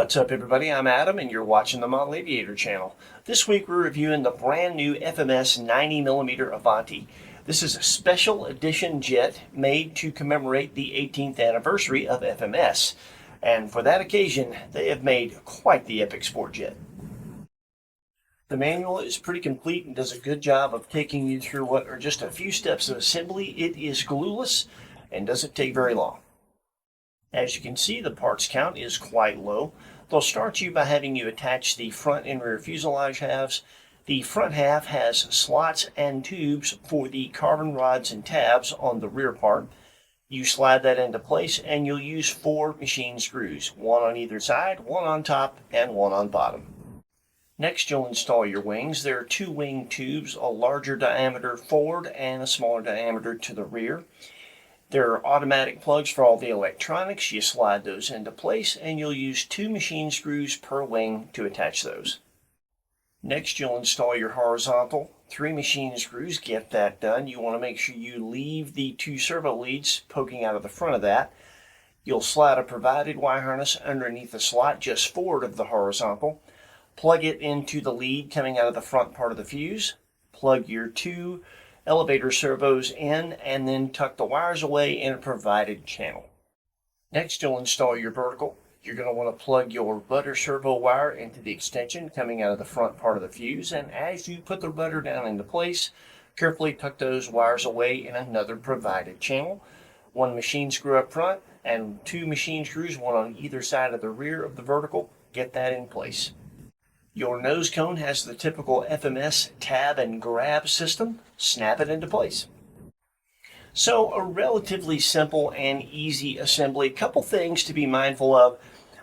What's up everybody, I'm Adam and you're watching the Model Aviator channel. This week we're reviewing the brand new FMS 90mm Avanti. This is a special edition jet made to commemorate the 18th anniversary of FMS. And for that occasion, they have made quite the epic sport jet. The manual is pretty complete and does a good job of taking you through what are just a few steps of assembly. It is glueless and doesn't take very long. As you can see, the parts count is quite low. They'll start you by having you attach the front and rear fuselage halves. The front half has slots and tubes for the carbon rods and tabs on the rear part. You slide that into place and you'll use 4 machine screws, one on either side, one on top, and one on bottom. Next, you'll install your wings. There are 2 wing tubes, a larger diameter forward and a smaller diameter to the rear. There are automatic plugs for all the electronics. You slide those into place and you'll use 2 machine screws per wing to attach those. Next, you'll install your horizontal 3 machine screws. Get that done. You want to make sure you leave the 2 servo leads poking out of the front of that. You'll slide a provided wire harness underneath the slot just forward of the horizontal. Plug it into the lead coming out of the front part of the fuse. Plug your 2 elevator servos in and then tuck the wires away in a provided channel. Next, you'll install your vertical. You're going to want to plug your rudder servo wire into the extension coming out of the front part of the fuse, and as you put the rudder down into place, carefully tuck those wires away in another provided channel. 1 machine screw up front and 2 machine screws, one on either side of the rear of the vertical. Get that in place. Your nose cone has the typical FMS tab and grab system. Snap it into place. So a relatively simple and easy assembly. Couple things to be mindful of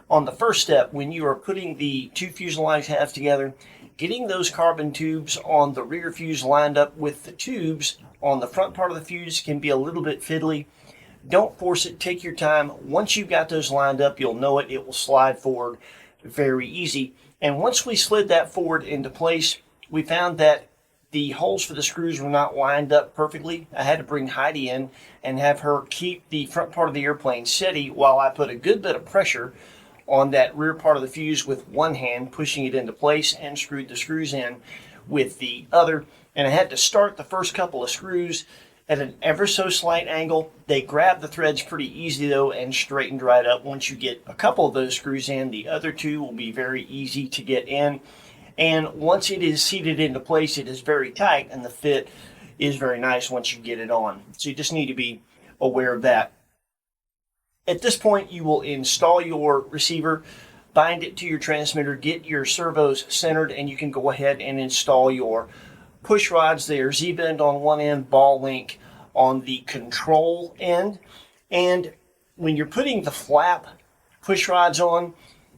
on the first step when you are putting the 2 fuselage halves together. Getting those carbon tubes on the rear fuse lined up with the tubes on the front part of the fuse can be a little bit fiddly. Don't force it. Take your time. Once you've got those lined up, you'll know it. It will slide forward very easy. And once we slid that forward into place, we found that the holes for the screws were not lined up perfectly. I had to bring Heidi in and have her keep the front part of the airplane steady while I put a good bit of pressure on that rear part of the fuse with one hand, pushing it into place, and screwed the screws in with the other. And I had to start the first couple of screws at an ever so slight angle. They grab the threads pretty easy though and straightened right up. Once you get a couple of those screws in, the other 2 will be very easy to get in. And once it is seated into place, it is very tight and the fit is very nice once you get it on. So you just need to be aware of that. At this point, you will install your receiver, bind it to your transmitter, get your servos centered, and you can go ahead and install your push rods. They are Z-bend on one end, ball link on the control end. And when you're putting the flap push rods on,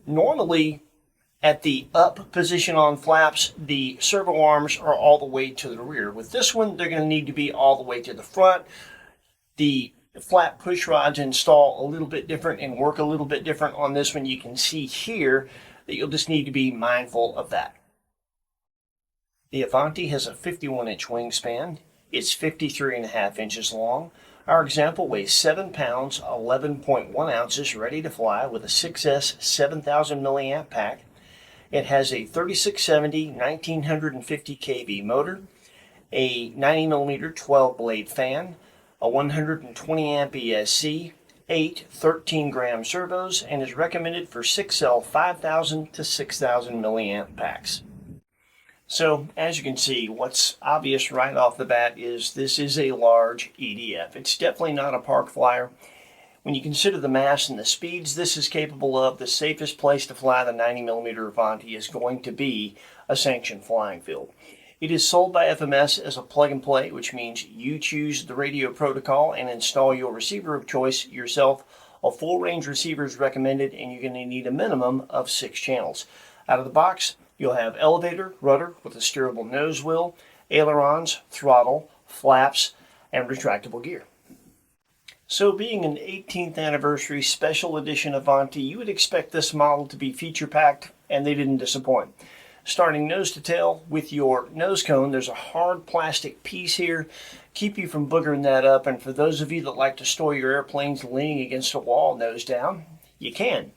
normally at the up position on flaps, the servo arms are all the way to the rear. With this one, they're going to need to be all the way to the front. The flap push rods install a little bit different and work a little bit different on this one. You can see here that you'll just need to be mindful of that. The Avanti has a 51-inch wingspan. It's 53.5 inches long. Our example weighs 7 pounds, 11.1 ounces, ready to fly with a 6S 7000 milliamp pack. It has a 3670 1950 kV motor, a 90mm 12-blade fan, a 120 amp ESC, 8 13-gram servos, and is recommended for 6L 5000 to 6000 milliamp packs. So, as you can see, what's obvious right off the bat is this is a large EDF. It's definitely not a park flyer. When you consider the mass and the speeds this is capable of, the safest place to fly the 90mm Avanti is going to be a sanctioned flying field. It is sold by FMS as a plug-and-play, which means you choose the radio protocol and install your receiver of choice yourself. A full-range receiver is recommended, and you're going to need a minimum of 6 channels. Out of the box, you'll have elevator, rudder with a steerable nose wheel, ailerons, throttle, flaps, and retractable gear. So being an 18th anniversary special edition Avanti, you would expect this model to be feature-packed, and they didn't disappoint. Starting nose to tail with your nose cone, there's a hard plastic piece here, keep you from boogering that up, and for those of you that like to store your airplanes leaning against a wall nose down, you can.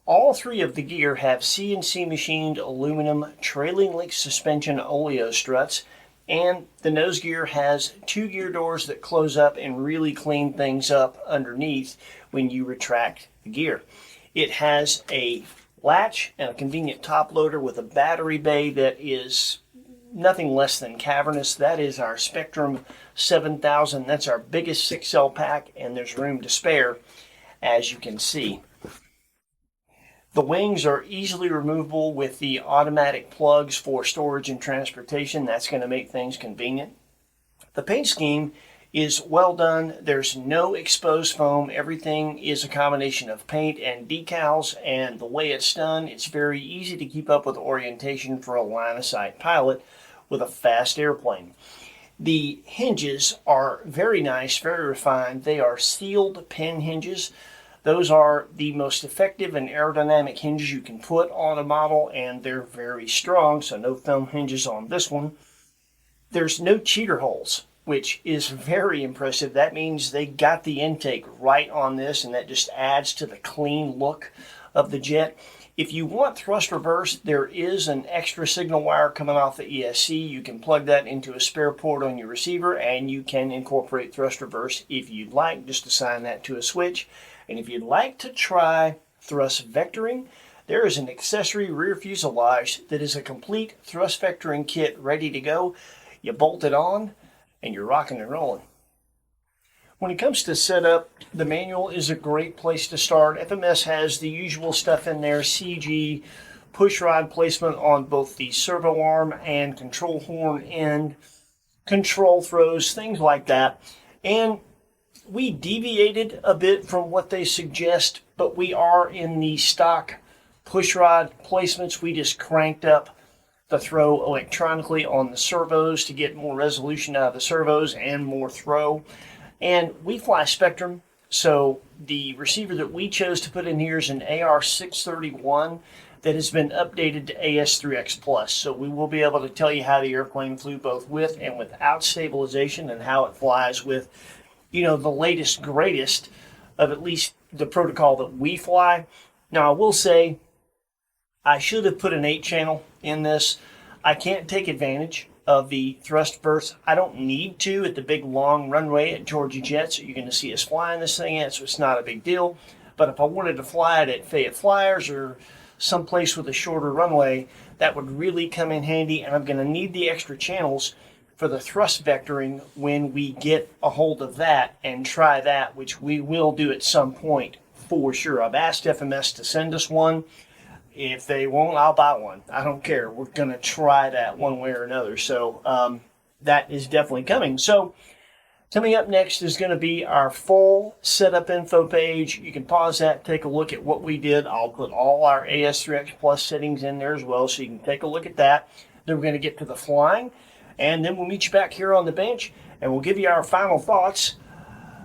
All three of the gear have CNC machined aluminum trailing link suspension oleo struts, and the nose gear has two gear doors that close up and really clean things up underneath when you retract the gear. It has a latch and a convenient top loader with a battery bay that is nothing less than cavernous. That is our Spectrum 7000. That's our biggest 6-cell pack, and there's room to spare, as you can see. The wings are easily removable with the automatic plugs for storage and transportation. That's going to make things convenient. The paint scheme is well done. There's no exposed foam. Everything is a combination of paint and decals, and the way it's done, it's very easy to keep up with orientation for a line-of-sight pilot with a fast airplane. The hinges are very nice, very refined. They are sealed pin hinges. Those are the most effective and aerodynamic hinges you can put on a model, and they're very strong, so no foam hinges on this one. There's no cheater holes, which is very impressive. That means they got the intake right on this, and that just adds to the clean look of the jet. If you want thrust reverse, there is an extra signal wire coming off the ESC. You can plug that into a spare port on your receiver, and you can incorporate thrust reverse if you'd like. Just assign that to a switch. And if you'd like to try thrust vectoring, there is an accessory rear fuselage that is a complete thrust vectoring kit ready to go. You bolt it on, and you're rocking and rolling. When it comes to setup, the manual is a great place to start. FMS has the usual stuff in there: CG, push rod placement on both the servo arm and control horn end, control throws, things like that. And we deviated a bit from what they suggest, but we are in the stock push rod placements. We just cranked up the throw electronically on the servos to get more resolution out of the servos and more throw. And we fly Spectrum, so the receiver that we chose to put in here is an AR631 that has been updated to AS3X Plus. So we will be able to tell you how the airplane flew both with and without stabilization, and how it flies with, the latest, greatest of at least the protocol that we fly. Now, I will say, I should have put an 8-channel in this. I can't take advantage of the thrust burst. I don't need to at the big long runway at Georgia Jets. You're going to see us flying this thing at, so it's not a big deal. But if I wanted to fly it at Fayette Flyers or someplace with a shorter runway, that would really come in handy, and I'm going to need the extra channels for the thrust vectoring when we get a hold of that and try that, which we will do at some point for sure. I've asked FMS to send us one. If they won't, I'll buy one. I don't care. We're going to try that one way or another. So that is definitely coming. So coming up next is going to be our full setup info page. You can pause that, take a look at what we did. I'll put all our AS3X Plus settings in there as well, so you can take a look at that. Then we're going to get to the flying, and then we'll meet you back here on the bench, and we'll give you our final thoughts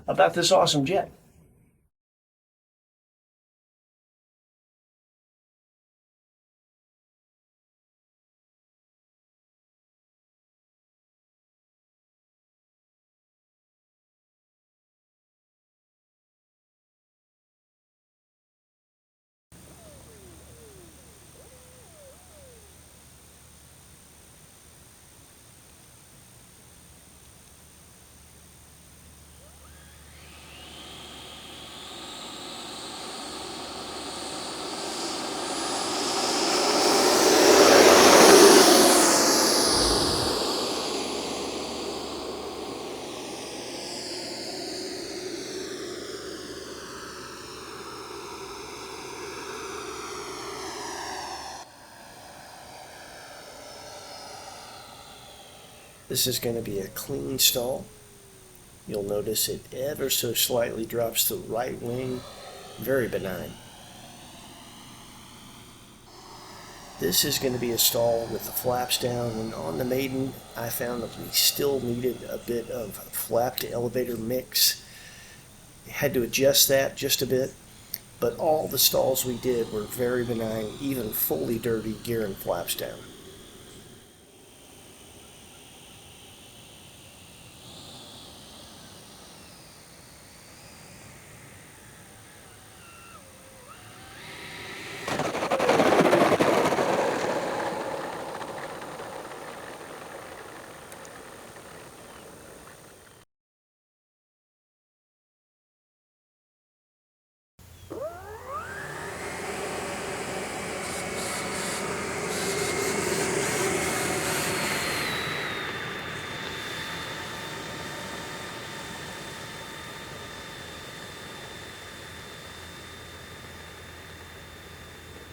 about this awesome jet. This is going to be a clean stall. You'll notice it ever so slightly drops the right wing. Very benign. This is going to be a stall with the flaps down, and on the Maiden I found that we still needed a bit of flap to elevator mix. Had to adjust that just a bit, but all the stalls we did were very benign, even fully dirty gear and flaps down.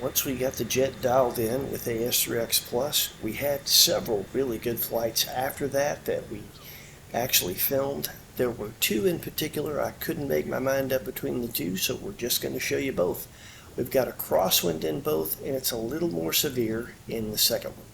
Once we got the jet dialed in with AS3X Plus, we had several really good flights after that we actually filmed. There were two in particular I couldn't make my mind up between the two, so we're just going to show you both. We've got a crosswind in both, and it's a little more severe in the second one.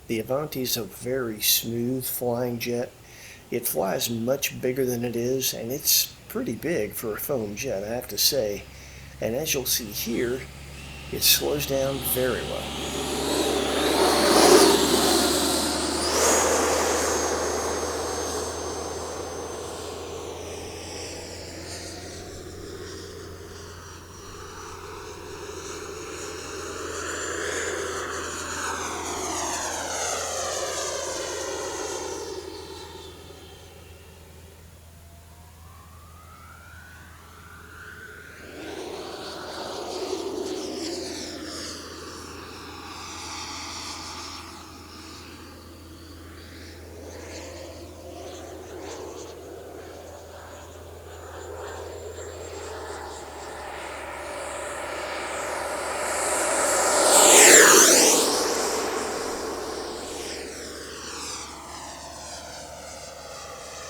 The Avanti is a very smooth flying jet. It flies much bigger than it is, and it's pretty big for a foam jet, I have to say. And as you'll see here, it slows down very well.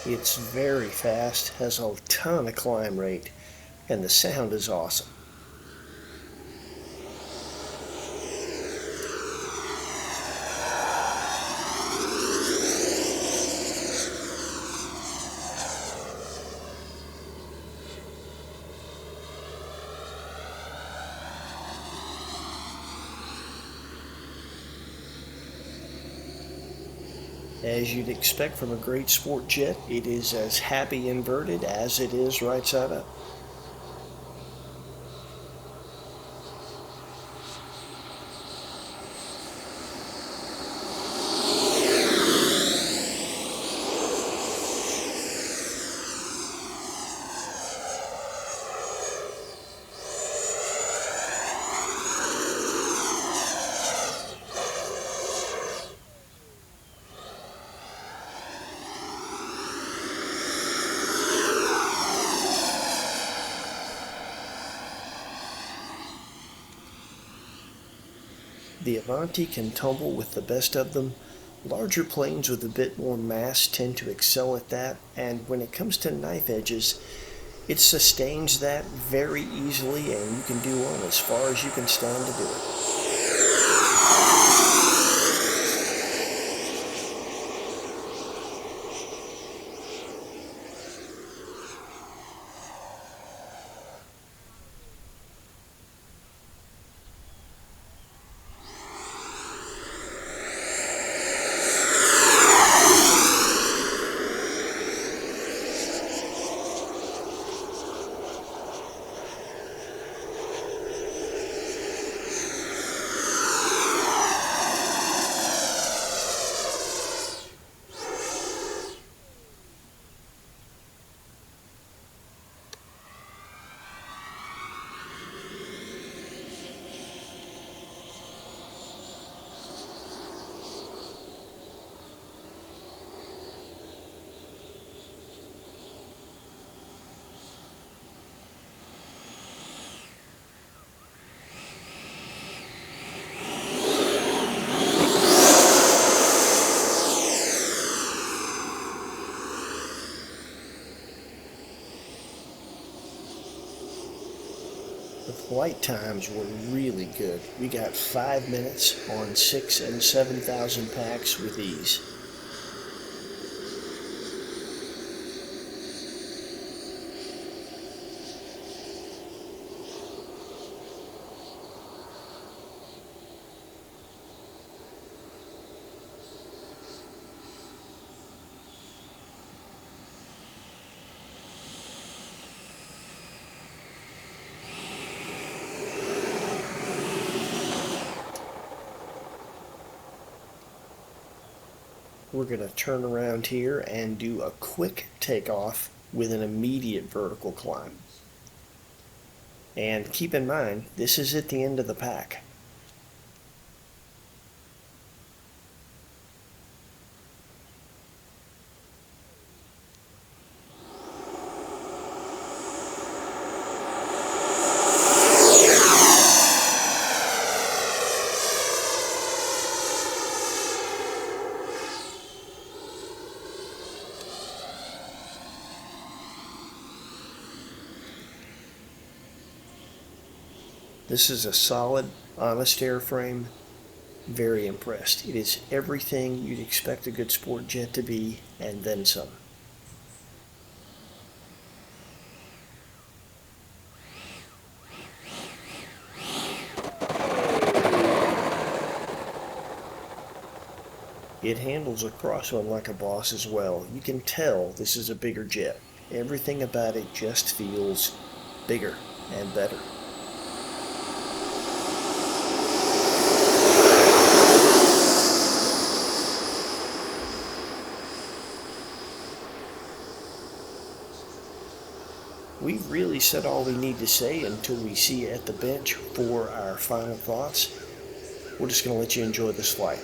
It's very fast, has a ton of climb rate, and the sound is awesome. As you'd expect from a great sport jet, it is as happy inverted as it is right side up. The Avanti can tumble with the best of them. Larger planes with a bit more mass tend to excel at that, and when it comes to knife edges, it sustains that very easily, and you can do one as far as you can stand to do it. The flight times were really good. We got 5 minutes on 6,000 and 7,000 packs with ease. We're going to turn around here and do a quick takeoff with an immediate vertical climb. And keep in mind, this is at the end of the pack. This is a solid, honest airframe. Very impressed. It is everything you'd expect a good sport jet to be, and then some. It handles a crosswind like a boss as well. You can tell this is a bigger jet. Everything about it just feels bigger and better. We've really said all we need to say until we see you at the bench for our final thoughts. We're just going to let you enjoy this flight.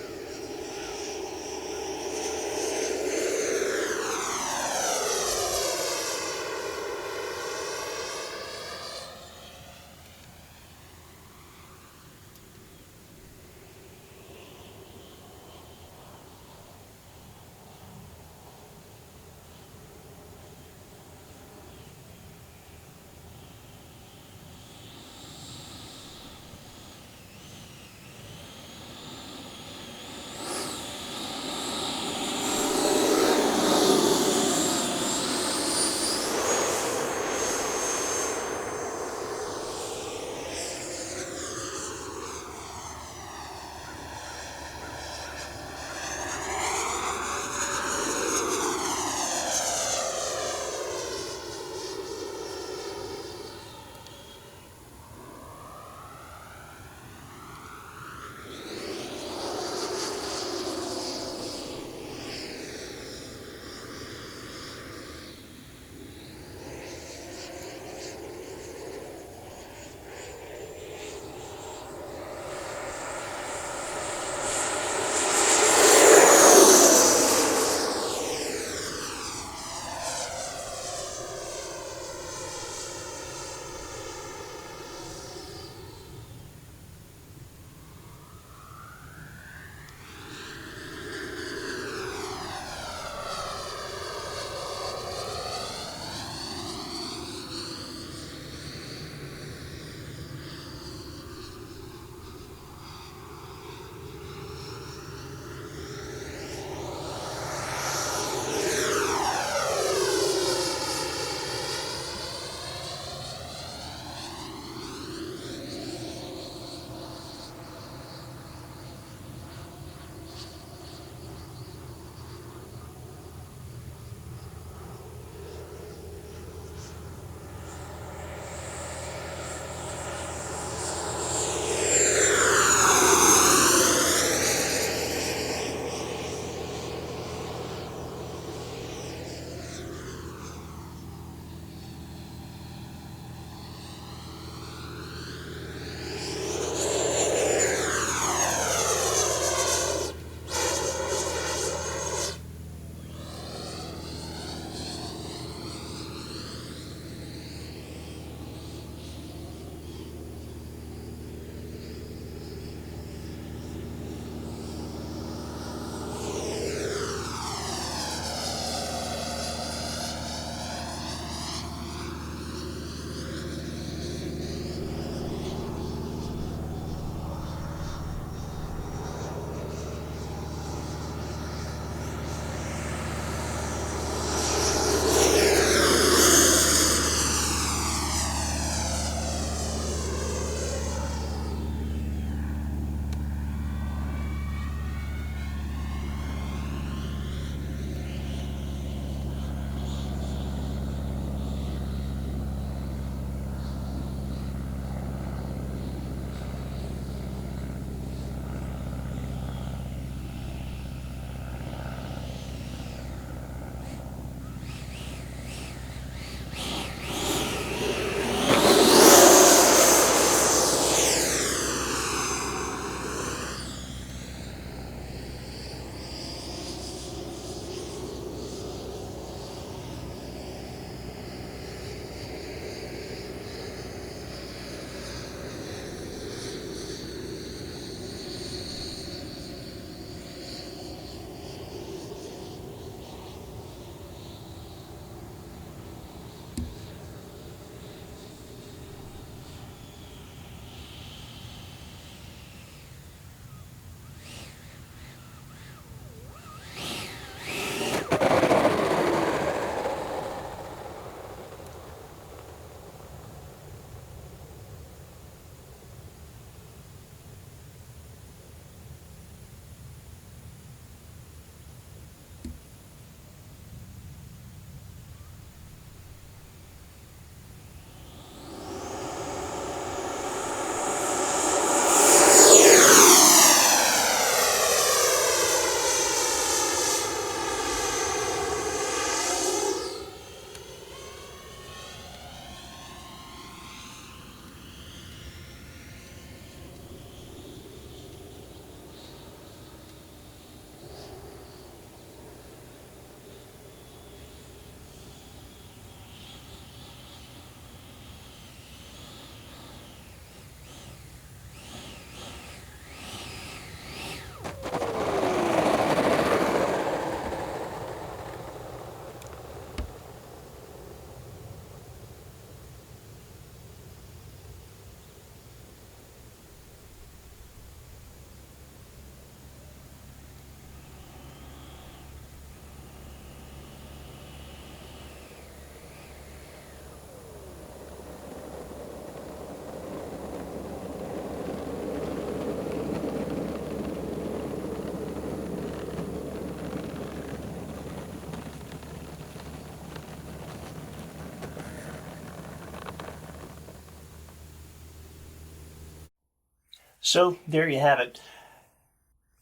So there you have it.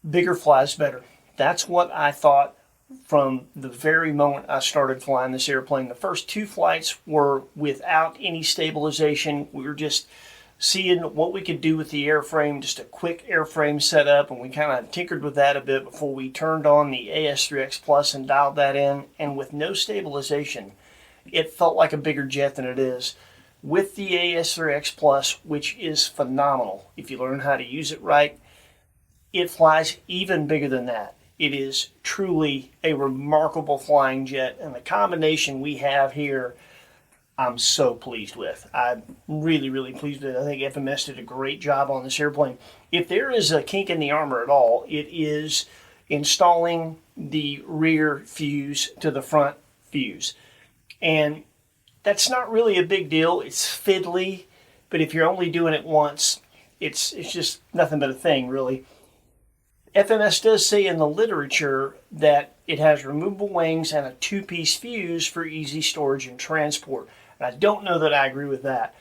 Bigger flies better. That's what I thought from the very moment I started flying this airplane. The first 2 flights were without any stabilization. We were just seeing what we could do with the airframe, just a quick airframe setup, and we kind of tinkered with that a bit before we turned on the AS3X Plus and dialed that in. And with no stabilization, it felt like a bigger jet than it is. With the AS3X Plus, which is phenomenal if you learn how to use it right, it flies even bigger than that. It is truly a remarkable flying jet, and the combination we have here, I'm so pleased with. I'm really, really pleased with it. I think FMS did a great job on this airplane. If there is a kink in the armor at all, it is installing the rear fuse to the front fuse. And that's not really a big deal. It's fiddly, but if you're only doing it once, it's just nothing but a thing, really. FMS does say in the literature that it has removable wings and a 2-piece fuse for easy storage and transport. And I don't know that I agree with that.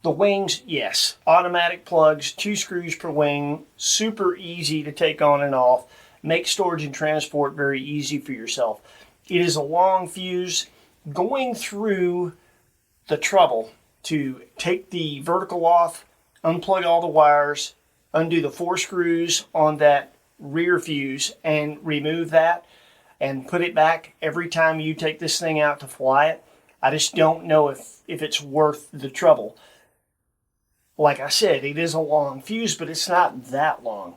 The wings, yes, automatic plugs, 2 screws per wing, super easy to take on and off, make storage and transport very easy for yourself. It is a long fuse. Going through the trouble to take the vertical off, unplug all the wires, undo the 4 screws on that rear fuse and remove that and put it back every time you take this thing out to fly it, I just don't know if it's worth the trouble. Like I said, it is a long fuse, but it's not that long.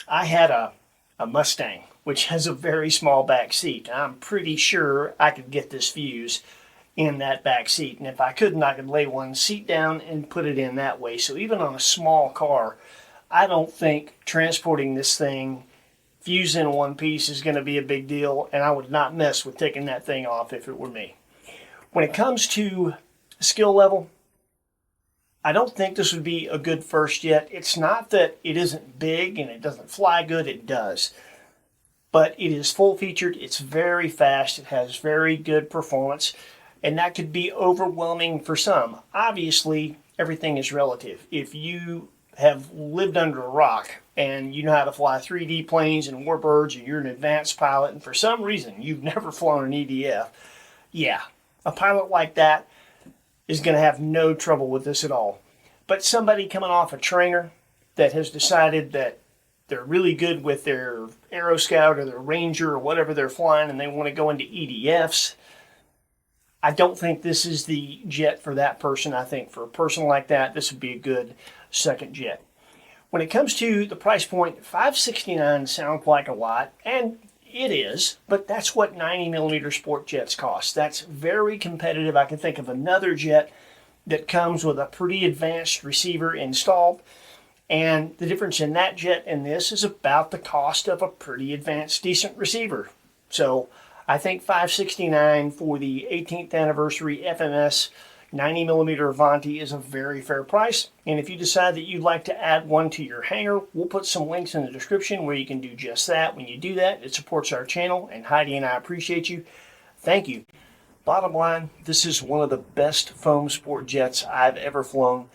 I had a Mustang, which has a very small back seat. I'm pretty sure I could get this fuse in that back seat. And if I couldn't, I could lay one seat down and put it in that way. So even on a small car, I don't think transporting this thing fuse in one piece is going to be a big deal, and I would not mess with taking that thing off if it were me. When it comes to skill level, I don't think this would be a good first jet. It's not that it isn't big and it doesn't fly good, it does. But it is full featured, it's very fast, it has very good performance, and that could be overwhelming for some. Obviously, everything is relative. If you have lived under a rock and you know how to fly 3D planes and warbirds and you're an advanced pilot and for some reason you've never flown an EDF, yeah, a pilot like that is going to have no trouble with this at all. But somebody coming off a trainer that has decided that they're really good with their Aero Scout or their Ranger or whatever they're flying and they want to go into EDFs, I don't think this is the jet for that person. I think for a person like that, this would be a good second jet. When it comes to the price point, $569 sounds like a lot, and it is, but that's what 90mm sport jets cost. That's very competitive. I can think of another jet that comes with a pretty advanced receiver installed, and the difference in that jet and this is about the cost of a pretty advanced, decent receiver. So I think $569 for the 18th anniversary FMS 90mm Avanti is a very fair price. And if you decide that you'd like to add one to your hangar, we'll put some links in the description where you can do just that. When you do that, it supports our channel, and Heidi and I appreciate you. Thank you. Bottom line, this is one of the best foam sport jets I've ever flown,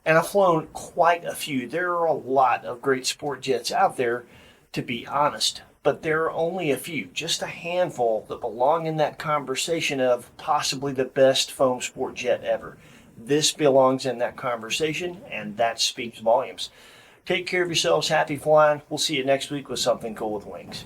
and I've flown quite a few. There are a lot of great sport jets out there, to be honest, but there are only a few, just a handful, that belong in that conversation of possibly the best foam sport jet ever. This belongs in that conversation, and that speaks volumes. Take care of yourselves. Happy flying. We'll see you next week with something cool with wings.